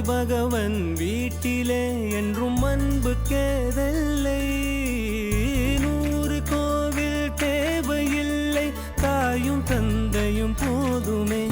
பகவன் வீட்டிலே என்றும் அன்பு கேதல்லை. 100 கோவில் தேவையில்லை, தாயும் தந்தையும் போதுமே.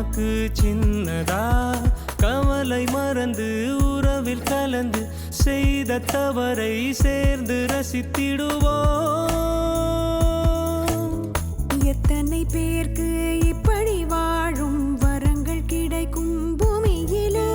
நமக்கு சின்னதா கவலை மறந்து உறவில் கலந்து செய்த தவறை சேர்ந்து ரசித்திடுவோம். எத்தனை பேருக்கு இப்படி வாழும் வரங்கள் கிடைக்கும் பூமியிலே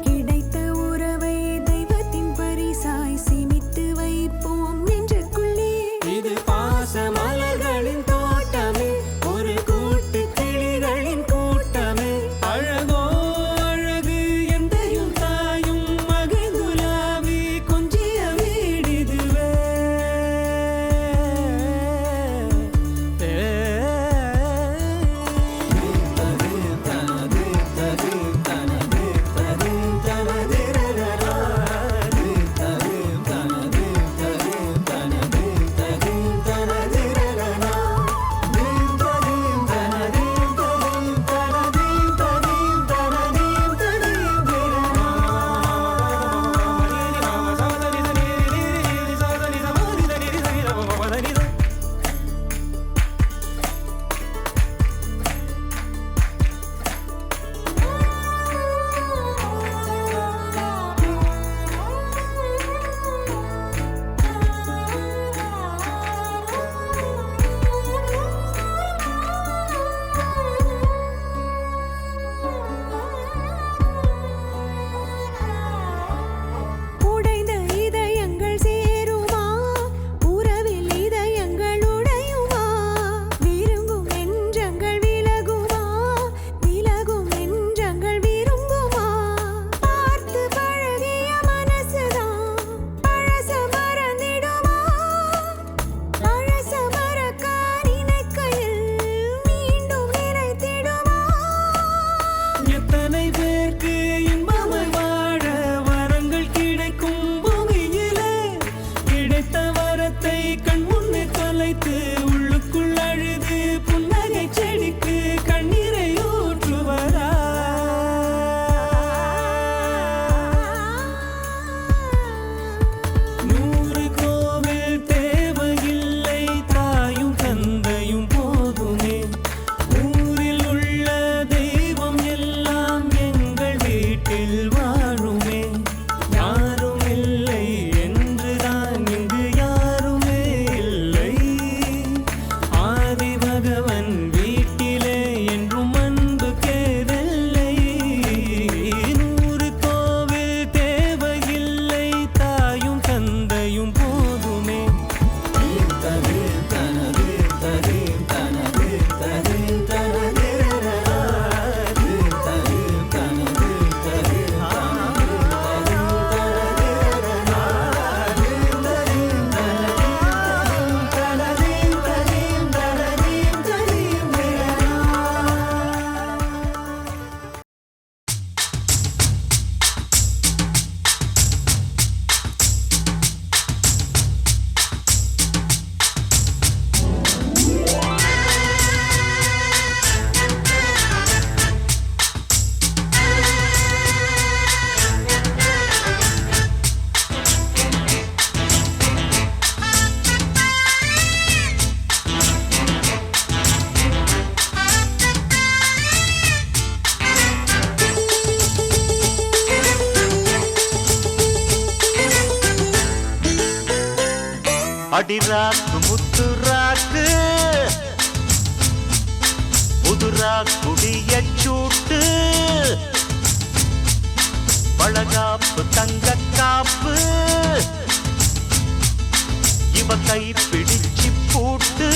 கிடைத்த உறவை தெய்வத்தின் பரிசாய் சேமித்து வைப்போம் நெஞ்சுக்குள்ளே. இது பாச மலர்களின் தோட்டமே, ஒரு கூட்டு கிளிகளின் கூட்டமே. அழகோ அழகு எந்தையும் தாயும் மகிழ்ந்துலாவி கொஞ்சிய வீடிதுவே. உடைந்த இதயங்கள் சேருமா, உறவில் இதயங்கள் உடையுமா, விரும்பும் நெஞ்சங்கள் விலகுமா, விலகும் நெஞ்சங்கள் விரும்புமா. பார்த்து பழகிய மனசுதான் பழச மறந்திடுமா, பழச மறக்க நினைக்கையில் மீண்டும் நினைத்திடுமா. எத்தனை பேருக்கு இன்பமாய் வாழ வரங்கள் கிடைக்கும் பூமியிலே கிடைத்த வரத்தை கண் முன்னே தொலைத்து உள்ளுக்குள் அழுது புன்னகை செடிக்கு கண்ணீரை ஊற்றுவதா. நூறு கோவில் தேவையில்லை, தாயும் தந்தையும் போதுமே. ஊரில் உள்ள தெய்வம் எல்லாம் எங்கள் வீட்டில் வாழுமே. யாரும் இல்லை என்றுதான் இங்கு யாருமே இல்லை. ஆதி பகவன் வீட்டிலே என்றும் அன்பு கேதல்லை. நூறு கோவில் தேவையில்லை, தாயும் தந்தையும் போதுமே. அடிராக்கு முத்துராக்கு புதுரா குடிய சூட்டு பழகாப்பு தங்க காப்பு இவ கை பிடிச்சு பூட்டு.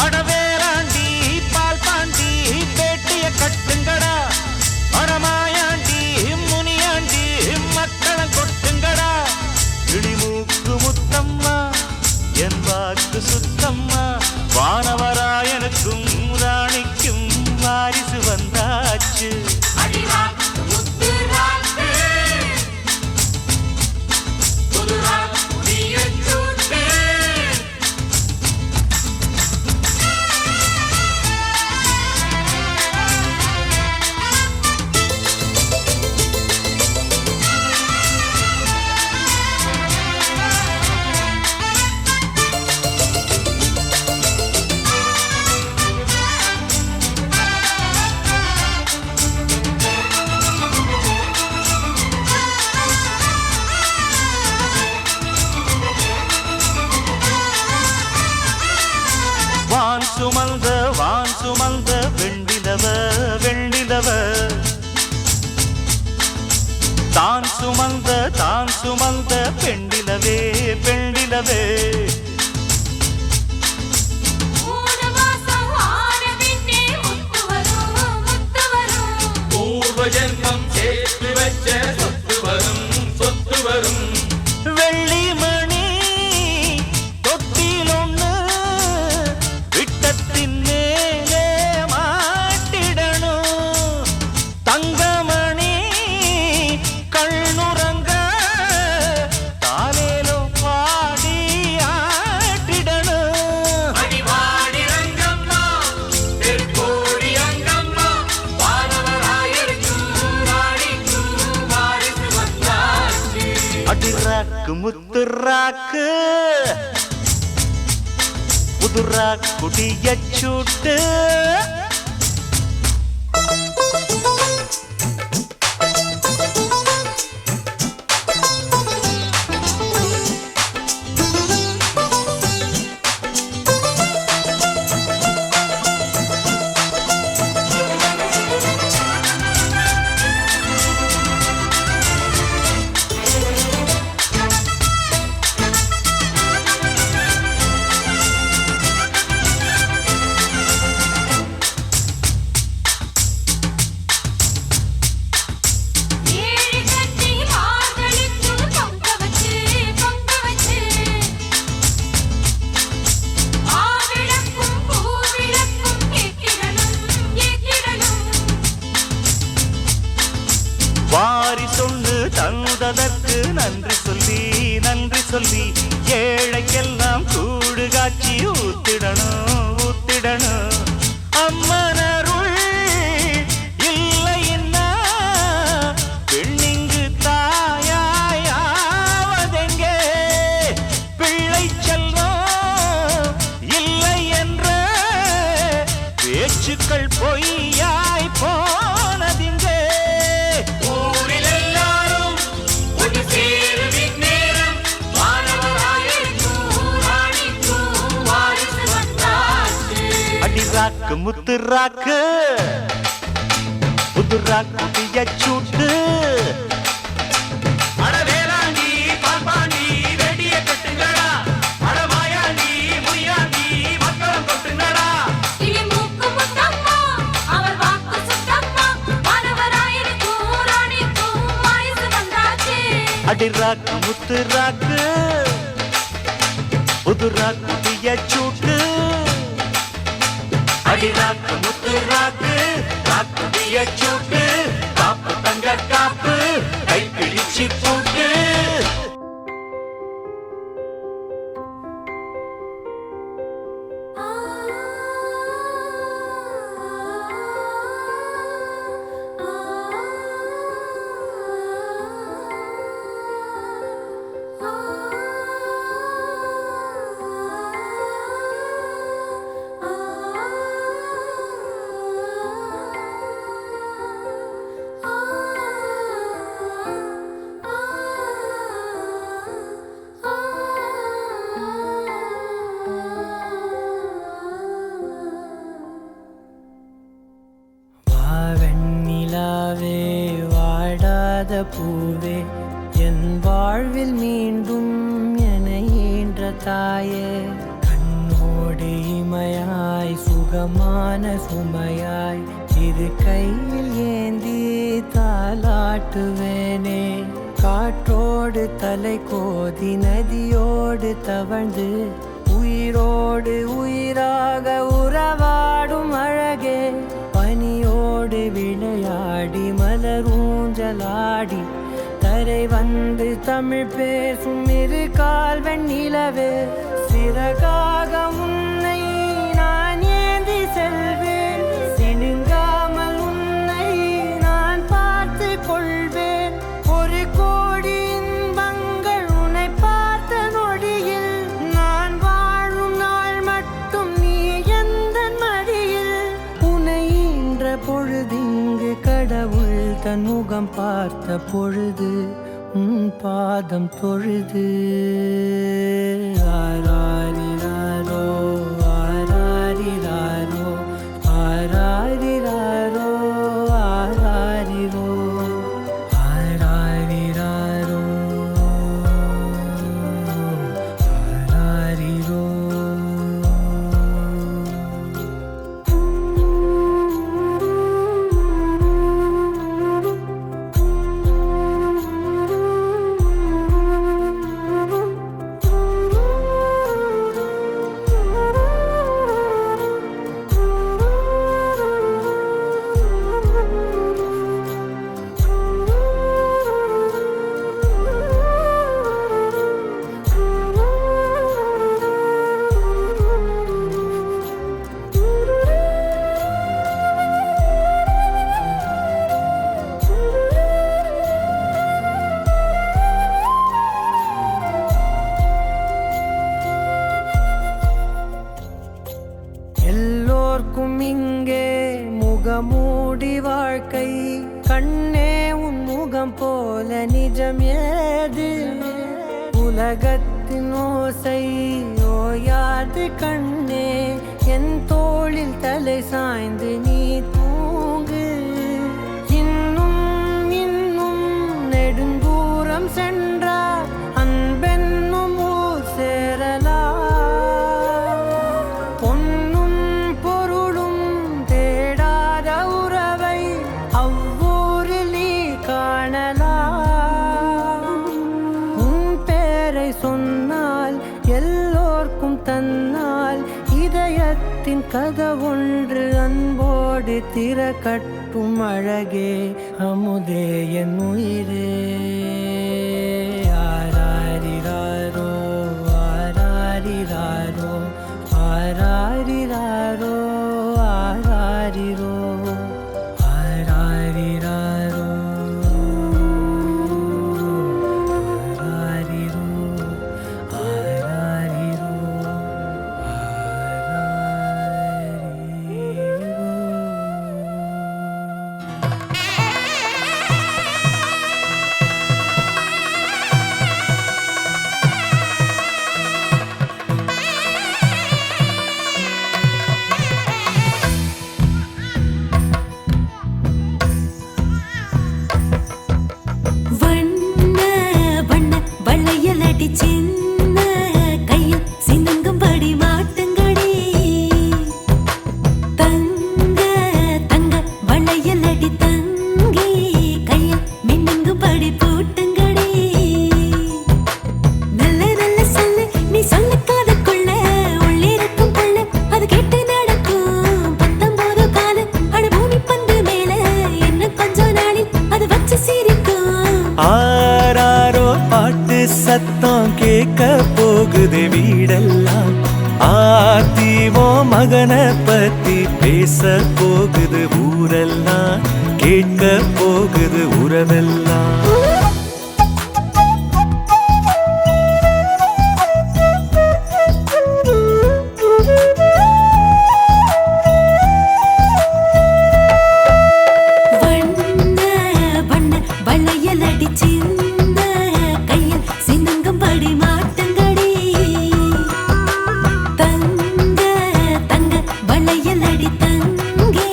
அடவேராண்டி பால் பாண்டி பேட்டிய கட்டுங்கடா, அடமாயாண்டி முனியாண்டி மக்களம் கொட்டுங்கடா. இடிமூக்கு முத்தம்மா என் வாக்கு சுத்தம்மா, வானவராயனுக்கும் சுமந்த வெண்ணிலவ வெண்ணிலவ தான் சுமந்த பெண்ணிலவே பெண்ணிலவே ஜென்மம் சேர்த்து வச்ச சொத்து வரும் வெள்ளிமணி தொட்டில் ஒண்ணு விட்டத்தின் மேலே மாட்டிடணும் தங்கமணி கண்ணுறங்க தாலேலோ பாடி ஆட்டிடணும் அடிவாடி ரங்கம்மா தெற்கோடி அங்கம்மா அடிராக்கு முத்துராக்கு புதுரா குடிய சூட்டு வாரி சொன்னு தந்ததற்கு நன்றி சொல்லி ஏழைக்கெல்லாம் கூடு காட்சி ஊத்திடணும் அம்மனருள் இல்லைன்னா பெண்ணிங்கு தாயாவதெங்கே பிள்ளை செல்வம் இல்லை என்ற பேச்சுக்கள் பொய்யாய் போனதிங்கே அடிராக்கு முத்துராக்கு புதுராக்கு சூட்டு அடவேலாண்டி பால்பாண்டி வெடிய கட்டுங்கடா அடமாயாண்டி முய்யாண்டி மக்களம் கொட்டுங்கடா அடிராக்கு முத்துராக்கு புதுராக்கு சூட்டு அடிராக்கு முத்துராக்கு ராக்கு சூட்டு காப்பு தங்க காப்பு கை பிடிச்சி போட்டு பூவே என் வாழ்வில் மீண்டும் என ஈன்ற தாயே கண்ணோடு இமையாய் சுகமான சுமையாய் இரு கையில் ஏந்தி தாலாட்டுவேனே காற்றோடு தலை கோதி நதியோடு தவழ்ந்து உயிரோடு உயிராக உறவாடும் அழகே பனியோடு விளையாடி மலரூஞ்சலாடி தரை வந்து தமிழ் பேசும் இரு கால் வெண்ணிலவே சிறகாக உன்னை நான் ஏந்தி செல்வேன் சினுங்காமல் உன்னை நான் பார்த்து கொள்வேன் ஒரு கோடி இன்பங்கள் உன்னை பார்த்த நொடியில் நான் வாழும் நாள் மட்டும் நீ எந்த மடியில் உன்னை ஈன்ற பொழுதிங்கு கடவுள் தன் முகம் பார்த்த பொழுது உன் பாதம் தொழுது ஆராரிராரோ ஆராரிராரோ ஆரா வாழ்க்கை கண்ணே உன் முகம் போல நிஜம் ஏது உலகத்தின் ஓசை ஓயாது கண்ணே என் தோளில் தலை சாய்ந்து நீ தூங்கு இன்னும் இன்னும் நெடுந்தூரம் சென்றார் அன்பென்னும் ஊர் சேரலாம் பொன்னும் பொருளும் தேடாத உறவை அவ்வூரில் நீ காணலாம் உன் பேரை சொன்னால் எல்லோர்க்கும் தன்னால் இதயத்தின் கதவொன்று அன்போடு திறக்கட்டும் அழகே அமுதே என் உயிரே ஆராரிராரோ ஆராரிராரோ ஆராரிராரோ ஆராரிரோ ஆராரிராரோ ஆராரிரோ ஆராரிரோ வண்ண வண்ண வளையலடி சின்ன கையில் சின்னங்கும்படி மாட்டுங்கடி தங்க தங்க வளையலடி தங்கி கையில் மின்னுங்கும்படி பூட்டுங்கடி நல்ல நல்ல சொல்லு நீ சொல்லுக்காத கொள்ள உள்ளிருக்கும் கொள்ள அது கேட்டு நடக்கும் 19 கால அட பூமி பந்து மேல என்ன கொஞ்ச நாளில் அது வச்சு சிரிக்கும் ஆராரோ பாட்டு சத்தம் கேட்க போகுது வீடெல்லாம் ஆத்திவோ மகனை பத்தி பேச போகுது ஊரெல்லாம் கேட்க போகுது உறவெல்லாம் வண்ண வண்ண வளையலடி சின்ன கையில் சின்னங்கும்படி மாட்டுங்கடி தங்க தங்க வளையலடி தங்கி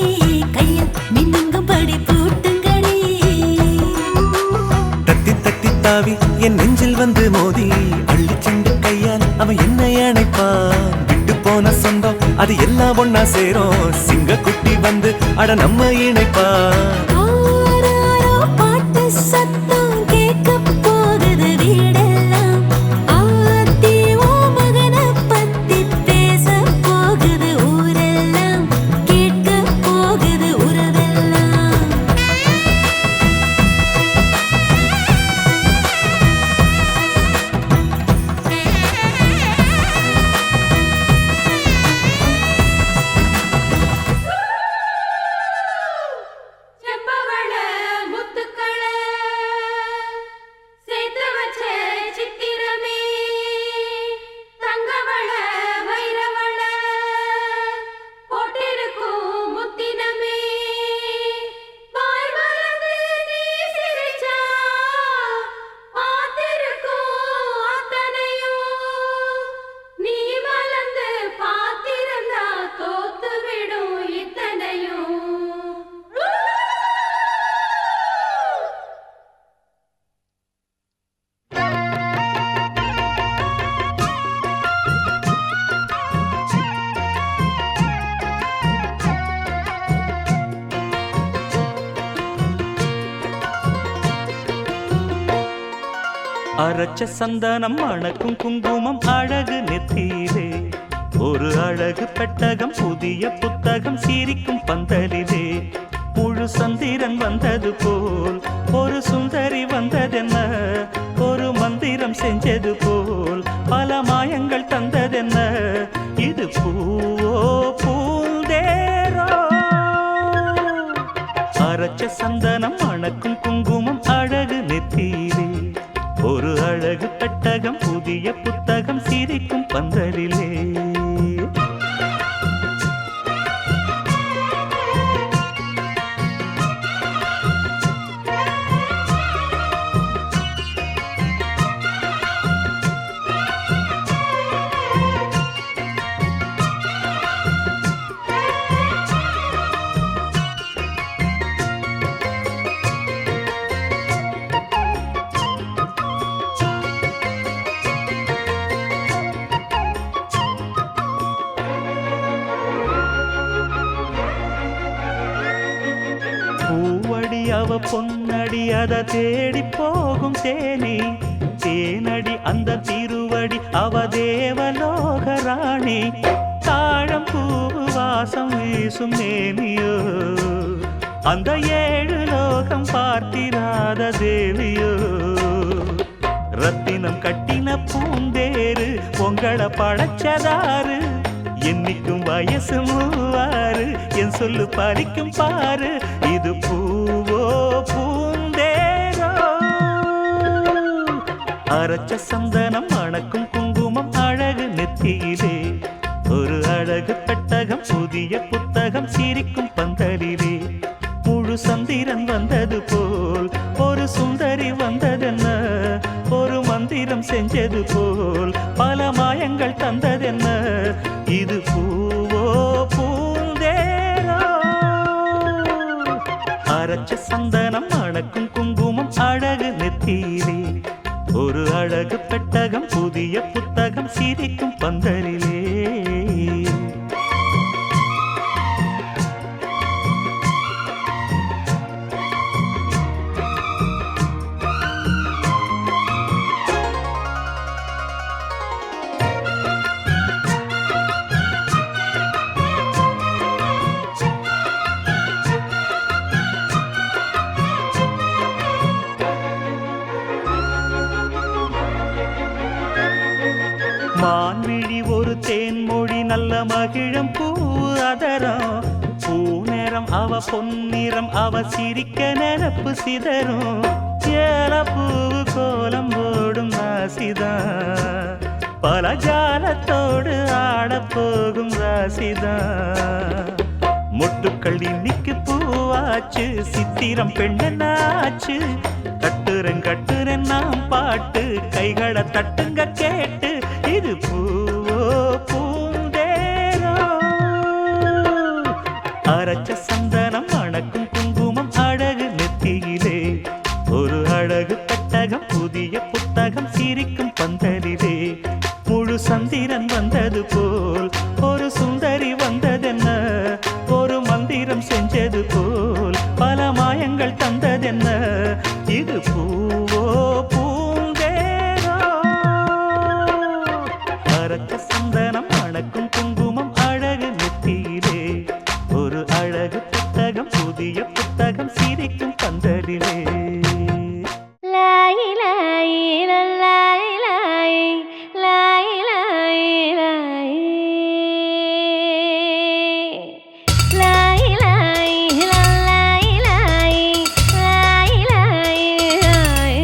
கையில் மின்னுங்கும்படி பூட்டுங்கடி தட்டி தட்டி தாவி என் நெஞ்சில் வந்து மோதி அள்ளி செண்டு கையால் அவன் என்னை அணைப்பான் விட்டு போன சொந்தம் அது எல்லாம் ஒன்னா சேரும் சிங்க குட்டி வந்து அட நம்ம இணைப்பான் ஆராரோ பாட்டு சத்தம் கேட்க போகுது வீடெல்லாம் ஆத்தி ஓ மகனை பத்தி பேச போகுது ஊரெல்லாம் கேட்க போகுது உறவெல்லாம் செம்பவள முத்துக்கள சேர்த்து வச்ச சித்திரமே தங்கவள வைரவள போட்டிருக்கும் முத்தினமே வாய் மலர்ந்து நீ சிரிச்சா பார்த்திருக்கும் அத்தனையும் நீ மலர்ந்து பார்த்திருந்தா தோத்து விடும் இத்தனையும் அரைச்ச சந்தனம் மணக்கும் குங்குமம் அழகு நெத்தியிலே ஒரு அழகு பெட்டகம் புதிய புத்தகம் சிரிக்கும் பந்தலிலே முழு சந்திரன் வந்தது போல் ஒரு சுந்தரி வந்ததென்ன ஒரு மந்திரம் செஞ்சது போல் பல மாயங்கள் தந்ததென்ன இது பூவோ பூந்தேரோ அரைச்ச சந்தனம் மணக்கும் குங்குமம் அழகு நெத்தியிலே ஒரு அழகு பெட்டகம் புதிய புத்தகம் சிரிக்கும் பந்தலிலே அவ பொன்னடி அத தேடி போகும் தேனி தேனடி அந்த திருவடி அவ தேவலோக ராணி தாழம் பூ வாசம் வீசும் நேமியோ அந்த ஏழு லோகம் பார்த்திராத தேவியோ ரத்தினம் கட்டின பூந்தேரு உங்களை படைச்சதாரு என்னைக்கும் வயசு மூவாறு என் சொல்லு பறிக்கும் பாரு இது பூவோ பூந்தேரோ அரைச்ச சந்தனம் மணக்கும் குங்குமம் அழகு நெத்தியிலே ஒரு அழகு பெட்டகம் புதிய புத்தகம் சிரிக்கும் பந்தலிலே முழு சந்திரன் வந்தது போல் ஒரு சுந்தரி வந்ததென்ன ஒரு மந்திரம் செஞ்சது போல் பல மாயங்கள் தந்ததென்ன இது பூவோ பூந்தேரோ அரைச்ச சந்தனம் அணக்கும் குங்குமம் அழகு நெத்தியிலே ஒரு அழகு பெட்டகம் புதிய புத்தகம் சிரிக்கும் பந்தலிலே மான்விழி ஒரு தேன்மொழி நல்ல மகிழம் பூ அதரம் பூநேரம் அவ பொன்னிறம் அவ சிரிக்க நிரப்பு சிதறும் ஏல பூவு கோலம் போடும் ராசிதான் பல ஜாலத்தோடு ஆடப்போகும் ராசிதான் முட்டுக்கள் இன்னைக்கு பூவாச்சு சித்திரம் பெண்ணாச்சு கட்டுறேன் நாம் பாட்டு கைகளை தட்டுங்க கேட்டு இது பூவோ பூந்தேரோ அரைச்ச சந்தனம் அணக்கும் குங்குமம் அழகு நெத்தியிலே ஒரு அழகு பெட்டகம் புதிய புத்தகம் சிரிக்கும் பந்தலிலே முழு சந்திரன் வந்தது போல் ஒரு சுந்தரி வந்ததென்ன ஒரு மந்திரம் செஞ்சது போல் பல மாயங்கள் தந்ததென்ன இது பூவோ பூந்தேரோ அரைச்ச சந்தனம் அணக்கும் குங்குமம் அழகு நெத்தியிலே ஒரு அழகு புத்தகம் புதிய புத்தகம் சிரிக்கும் பந்தலிலே லாய் லாய் லாய் லாய் லாய் லாய் லாய் லாய் லாய் லாய் லாய் லாய் லாய்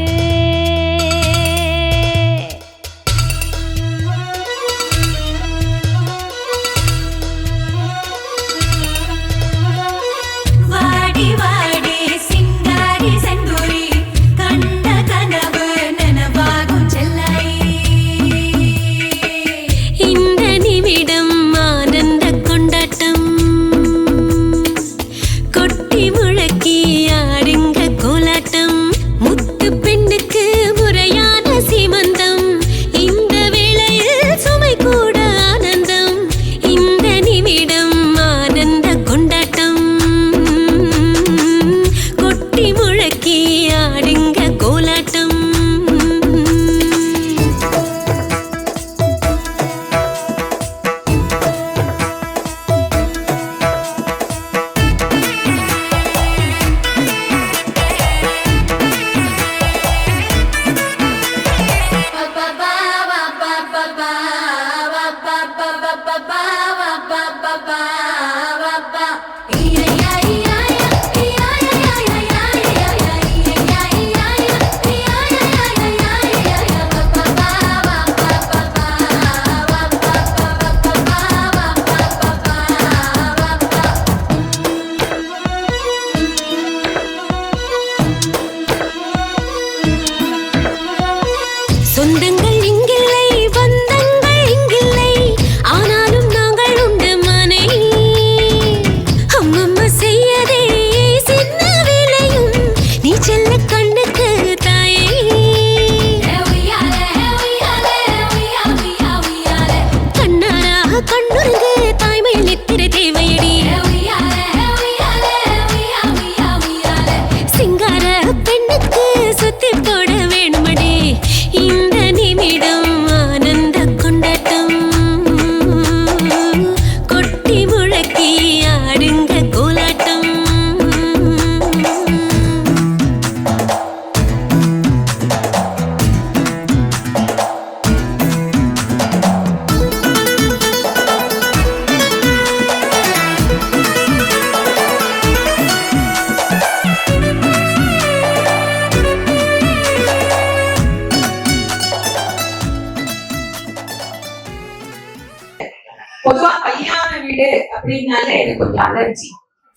பொதுவா கல்யாண வீடு அப்படின்னாலே எனக்கு கொஞ்சம் அலர்ஜி.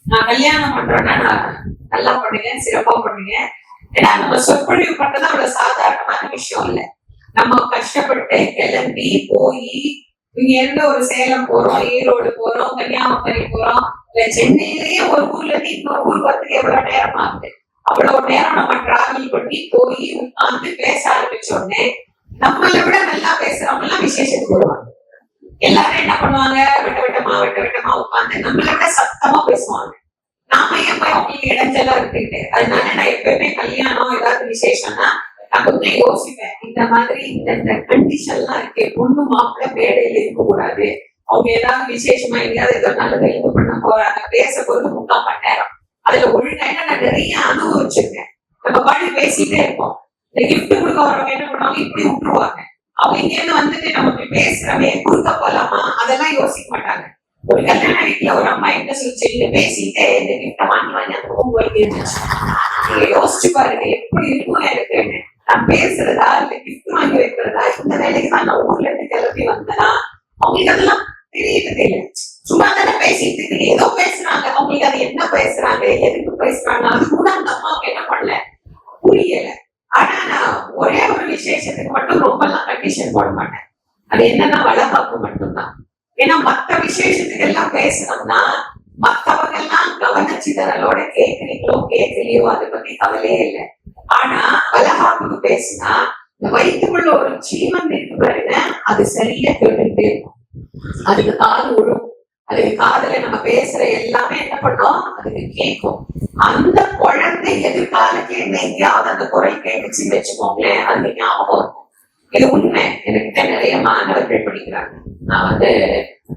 நான் கல்யாணம் பண்றேன்னா நான் நல்லா பண்ணுவேன், சிறப்பா பண்ணுவேன். ஏன்னா நம்ம சொற்பொழிவு பண்றது அவ்வளவு சாதாரணமான விஷயம் இல்லை. நம்ம கஷ்டப்பட்டு கிளம்பி போய் இங்க இருந்து ஒரு சேலம் போறோம், ஈரோடு போறோம், கன்னியாகுமரி போறோம், இல்ல சென்னையிலேயே ஒரு ஊர்ல இருந்து இன்னொரு ஊர் வரதுக்கு எவ்வளவு நேரம் ஆகுது. அவ்வளவு நேரம் நம்ம டிராவல் பண்ணி போய் உட்கார்ந்து பேச ஆரம்பிச்ச உடனே நம்மளை விட நல்லா பேசுறவங்க எல்லாம் விசேஷத்துக்கு வருவாங்க. எல்லாரும் என்ன பண்ணுவாங்க, விட்ட விட்டமா உட்காந்து நம்மளை விட சத்தமா பேசுவாங்க. நாம ஏன் போய் அவங்களுக்கு இடைஞ்சலா இருக்குட்டு. அதனால நான் எப்பவுமே கல்யாணம் ஏதாவது விசேஷம்னா நான் கொஞ்சம் யோசிப்பேன். இந்த மாதிரி இந்த கண்டிஷன் எல்லாம் இருக்கு, பொண்ணு மாப்பிள்ள மேடையில இருக்க கூடாது. அவங்க ஏதாவது விசேஷமா எங்கேயாவது ஏதோ நல்லது இது பண்ண போறாங்க, பேச போறது 3/4 மணி நேரம். அதுல ஒழுங்கா நான் நிறைய அனுபவிச்சிருக்கேன். நம்ம பாடி பேசிட்டே இருப்போம். இந்த கிஃப்ட் கொடுக்க வரவங்க என்ன பண்ணுவாங்க, இப்படி விட்டுருவாங்க. அவங்க இங்க இருந்து வந்துட்டு நமக்கு பேசுறவே கொடுக்க போலாமா அதெல்லாம் யோசிக்க மாட்டாங்க. ஒரு கல்யாண வீட்டுல ஒரு அம்மா என்ன சொல்லி பேசிட்டு இந்த கிஃப்ட வாங்கி இருந்துச்சு. நீங்க யோசிச்சு பாருங்க எப்படி இருக்கும் எனக்கு. நான் பேசுறதா இல்ல கிஃப்ட் வாங்கி வைக்கிறதா, இந்த வேலைக்கு தான் நான் ஊர்ல இருந்து கிளம்பி வந்தேனா, அவங்களுக்கு அதெல்லாம் தெரியவே இல்லை. சும்மா தானே பேசிட்டு இருக்கு, ஏதோ பேசுறாங்க. அவங்களுக்கு அது என்ன பேசுறாங்க, எதுக்கு பேசுறாங்க, அது கூட அந்த அம்மாவுக்கு என்ன பண்ணல புரியல. ஆனா நான் ஒரே ஒரு விசேஷத்துக்கு மட்டும் ரொம்ப எல்லாம் கண்டிஷன் போட மாட்டேன். அது என்னன்னா வளகாப்பு மட்டும்தான். ஏன்னா மத்த விசேஷத்துக்கு எல்லாம் பேசணும்னா மத்தவங்க எல்லாம் கவனச்சிதறலோட கேட்கறீங்களோ கேட்கலையோ அதை பத்தி கவலையே இல்லை. ஆனா வளகாப்புக்கு பேசினா இந்த வயிற்றுக்குள்ள ஒரு ஜீவன் இருக்கு பாருங்க, அது சரியா கேட்டுட்டே இருக்கும். அதுக்கு காது விழும், அதுக்கு காதுல நம்ம பேசுற எல்லாமே என்ன பண்ணோம், அதுக்கு கேட்கும். அந்த குழந்தை எதிர்காலத்துல எங்கேயாவது அந்த குரல் கேட்டுச்சுன்னு வச்சுக்கோங்களேன், அது ஞாபகம் இருக்கும். இது உண்மை. எனக்கு நிறைய மாணவர்கள் படிக்கிறாங்க. நான்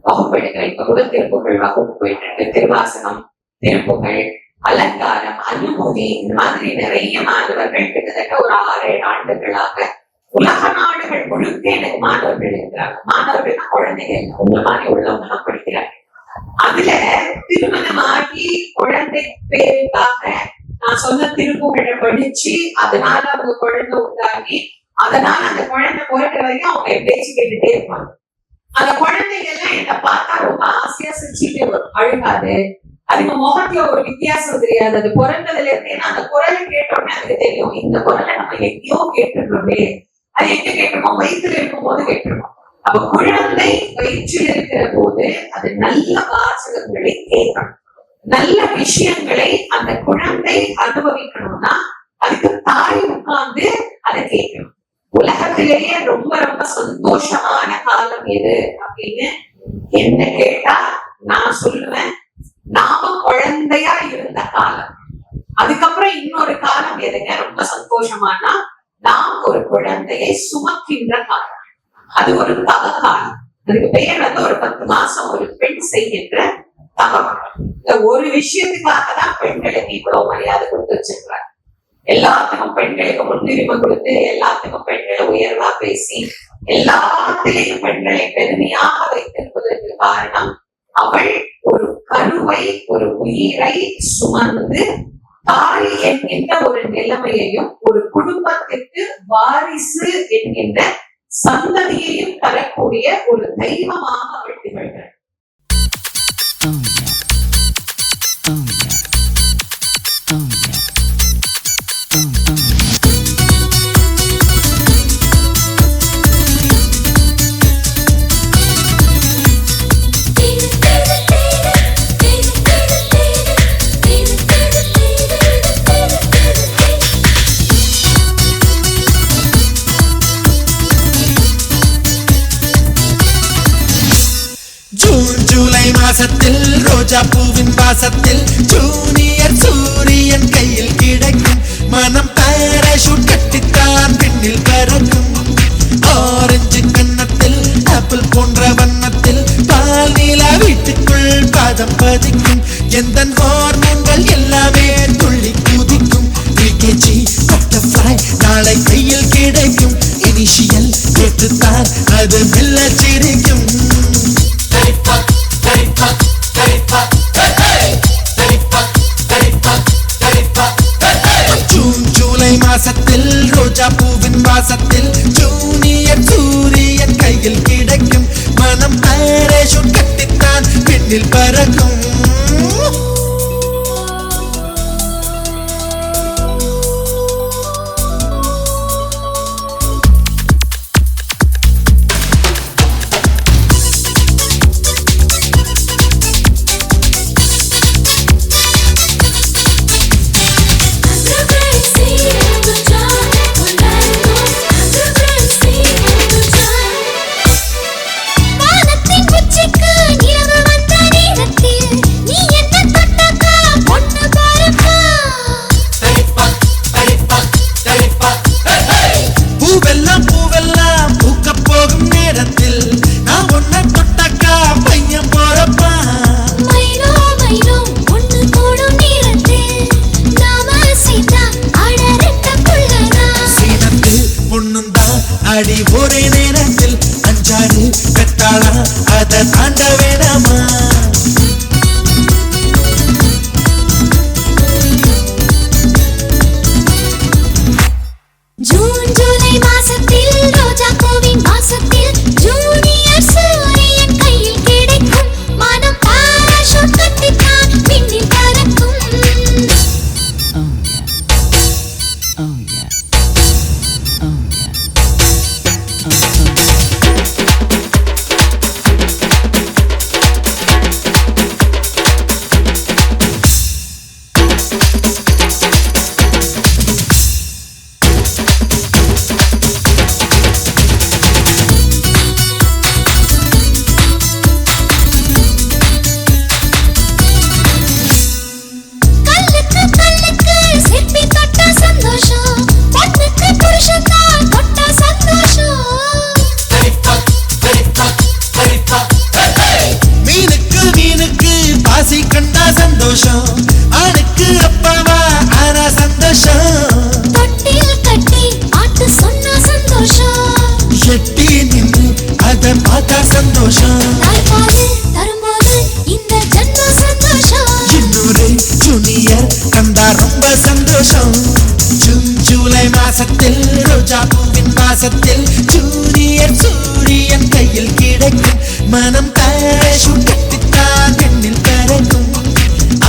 வகுப்பு எடுக்கிறேன். இப்ப கூட திருப்புகழ் வகுப்பு போயிட்டு இருக்கு. திருவாசகம், திருப்புகழ், அலங்காரம், அனுமதி, இந்த மாதிரி நிறைய மாணவர்கள் கிட்டத்தட்ட ஒரு 6-7 ஆண்டுகளாக உலக நாடுகள் முழுக்க எனக்கு மாணவர்கள் இருக்கிறாங்க. மாணவர்கள் தான் குழந்தைகள், உங்க மாதிரி உள்ளவங்க தான் படிக்கிறாங்க. அதுல திருமணமாகி குழந்தை பேருக்காக நான் சொன்ன திருப்புகழை படிச்சு அதனால அவங்க குழந்தை உண்டாகி அதனால அந்த குழந்தை பிறகு வரைக்கும் அவங்க பேச்சு கேட்டுட்டே இருப்பாங்க. அந்த குழந்தைங்க எல்லாம் என்ன பார்த்தா ரொம்ப ஆசையா சிரிச்சுட்டே வரும், அழுகாது. அதுக்கு முகத்துல ஒரு வித்தியாசம் தெரியாது. அது பிறந்ததுல இருந்து அந்த குரலை கேட்டோம்னே அதுக்கு தெரியும், இந்த குரலை நம்ம எங்கேயோ கேட்டுருக்கோமே. அது எங்க கேட்டிருக்கோம், வயிற்றுல இருக்கும் போது கேட்டிருக்கோம். அப்ப குழந்தை வயிற்றில் இருக்கிற போது அது நல்ல வாசகங்களை கேட்கணும், நல்ல விஷயங்களை அந்த குழந்தை அனுபவிக்கணும்னா அதுக்கு தாய் உட்கார்ந்து அதை கேட்கணும். உலகத்திலேயே ரொம்ப ரொம்ப சந்தோஷமான காலம் எது அப்படின்னு என்ன கேட்டா நான் சொல்லுவேன், நாம குழந்தையா இருந்த காலம். அதுக்கப்புறம் இன்னொரு காலம் எதுங்க ரொம்ப சந்தோஷமானா, நாம் ஒரு குழந்தையை சுமக்கின்ற காலம். அது ஒரு தவ காலம். அதுக்கு பெயர் ஒரு 10 மாசம் ஒரு பெண் செய்கின்ற தவம். ஒரு விஷயத்துக்காக தான் பெண்களுக்கு இவ்வளவு மரியாதை கொடுத்து வச்சிருக்கிறாங்க. எல்லாத்துக்கும் பெண்களுக்கு முன்னுரிமை கொடுத்து, எல்லாத்துக்கும் பெண்களை உயர்வா பேசி, எல்லாத்திலையும் பெண்களை பெருமையாக வைத்திருப்பதற்கு காரணம், அவள் ஒரு கருவை, ஒரு உயிரை சுமந்து தாய் என்கின்ற ஒரு நிலைமையையும் ஒரு குடும்பத்திற்கு வாரிசு என்கின்ற சந்ததியையும் தரக்கூடிய ஒரு தெய்வமாக அவள் திகழ்கிறாள். மாசத்தில் ரோஜா பூவின் வாசத்தில் ஜூனியர் சூரியன் கையில் கிடைக்கும். மனம் பாராசூட் கட்டித்தான் பின்னில் பறக்கும். ஆரஞ்சு கன்னத்தில் ஆப்பிள் போன்ற வண்ணத்தில் பால் நீலா வீட்டுக்குள் பாதம் பதிக்கும். எந்த ஹார்மோன்கள் எல்லாமே துள்ளி குதிக்கும். பிகேஜி பட்டர்ஃப்ளை நாளை கையில் கிடைக்கும். இனிஷியல் ஏற்றுத்தான் அது மெல்ல சிரிக்கும். ஜூன் ஜூலை மாசத்தில் ரோஜா பூவின் வாசத்தில் ஜூனியர் சூரியன் கையில் கிடைக்கும். மனம் பாராசூட் விண்ணில் பறக்கும் வானத்தின் உச்சிக்கு நிலவு வந்த நேரத்தில் நீ என்ன தொட்டக்கா பொண்ணு பாருப்பா. பூவெல்லாம் பூக்க போகும் நேரத்தில் நான் ஒன்ன தொட்டாக்கா பையன் போறப்பா மைலோ மைலோ ஒண்ணு கூடும் நேரத்தில் நாம சீதா அட ரெட்ட புள்ளதான். சீனத்து பொண்ணுந்தான் அடி ஒரே நேரத்தில் அஞ்சாறு பெத்தாளா அதை தாண்ட வேணாமா ஜூன் ஜூலை மாசத்தில் ரோஜா பூவின் வாசத்தில் ஜூனியர் சூரியன் கையில் கிடைக்கும் மனம் பாராசூட் கட்டித்தான் விண்ணில் பறக்கும். கல்லுக்கு கல்லுக்கு சிற்பி தொட்ட சந்தோஷம், பொண்ணுக்கு புருஷன்தான் தொட்ட சந்தோஷம். மீனுக்கு பாசி கண்டா சந்தோஷம் ஆணுக்கு அப்பாவா ஆனா சந்தோஷம் தொட்டில் கட்டி பாட்டு சொன்னா சந்தோஷம். எட்டி நின்று அதை பார்த்தா சந்தோஷம் தாய்ப்பால் தரும்போது இந்த ஜன்ம சந்தோஷம். இன்னொரு ஜூனியர் கண்டா ரொம்ப சந்தோஷம் ஜூன் ஜூலை மாசத்தில் ரோஜா பூவின் வாசத்தில் ஜூனியர் சூரியன் கையில் கிடைக்கும் மனம் பாராசூட் கட்டித்தான் விண்ணில் பறக்கும்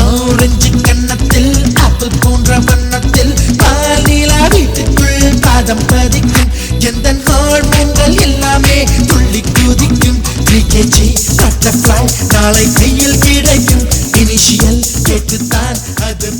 ஆரஞ்சு கன்னத்தில் ஆப்பிள் போன்ற வண்ணத்தில் பால் நிலா வீட்டுக்குள் பாதம் பதிக்கும் எந்த ஹார்மோன்கள் எல்லாமே துள்ளி குதிக்கும் 3kg பட்டர்ஃப்ளை நாளை கையில் கிடைக்கும் இனிஷியல் கேட்டுத்தான் அது